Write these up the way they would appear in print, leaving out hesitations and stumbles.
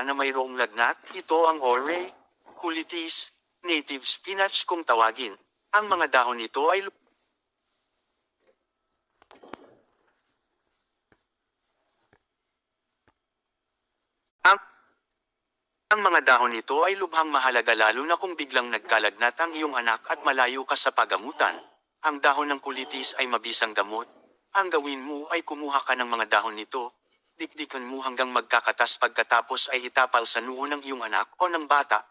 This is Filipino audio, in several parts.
na mayroong lagnat, ito ang Ore culitis, native spinach kung tawagin. Ang mga dahon nito ay ang, ang mga dahon nito ay lubhang mahalaga lalo na kung biglang nagkalagnat ang iyong anak at malayo ka sa pagamutan. Ang dahon ng kulitis ay mabisang gamot. Ang gawin mo ay kumuha ka ng mga dahon nito, dikdikan mo hanggang magkakatas pagkatapos ay itapal sa noo ng iyong anak o ng bata.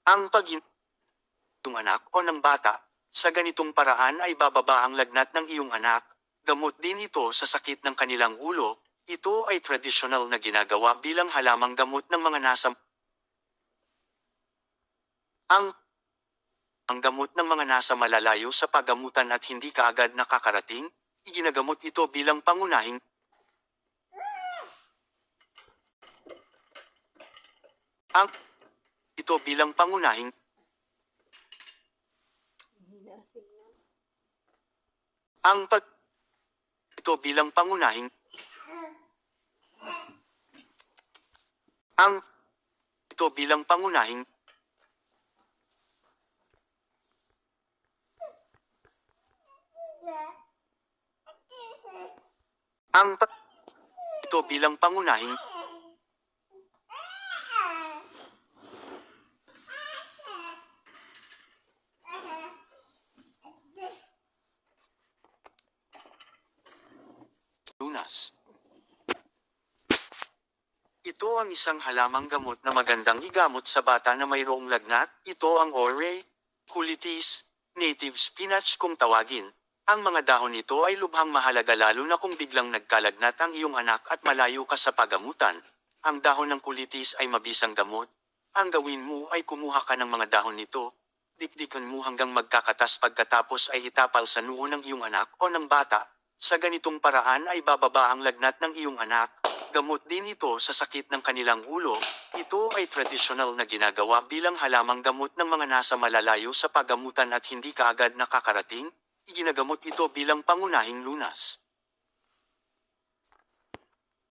Ang ng anak o ng bata, sa ganitong paraan ay bababa ang lagnat ng iyong anak. Gamot din ito sa sakit ng kanilang ulo. Ito ay tradisyonal na ginagawa bilang halamang gamot ng mga nasa ang gamot ng mga nasa malalayo sa paggamutan at hindi kaagad nakakarating, iginagamot ito bilang pangunahing ang ito bilang pangunahing ang pag ito bilang pangunahing ang ito bilang pangunahing ang ito bilang pangunahing lunas. Ito ang isang halamang gamot na magandang igamot sa bata na mayroong lagnat. Ito ang Ore culitis, native spinach kung tawagin. Ang mga dahon nito ay lubhang mahalaga lalo na kung biglang nagkalagnat ang iyong anak at malayo ka sa pagamutan. Ang dahon ng kulitis ay mabisang gamot. Ang gawin mo ay kumuha ka ng mga dahon nito, dikdikan mo hanggang magkakatas pagkatapos ay itapal sa noo ng iyong anak o ng bata. Sa ganitong paraan ay bababa ang lagnat ng iyong anak. Gamot din ito sa sakit ng kanilang ulo. Ito ay tradisyonal na ginagawa bilang halamang gamot ng mga nasa malalayo sa paggamutan at hindi kaagad nakakarating. Iginagamot ito bilang pangunahing lunas.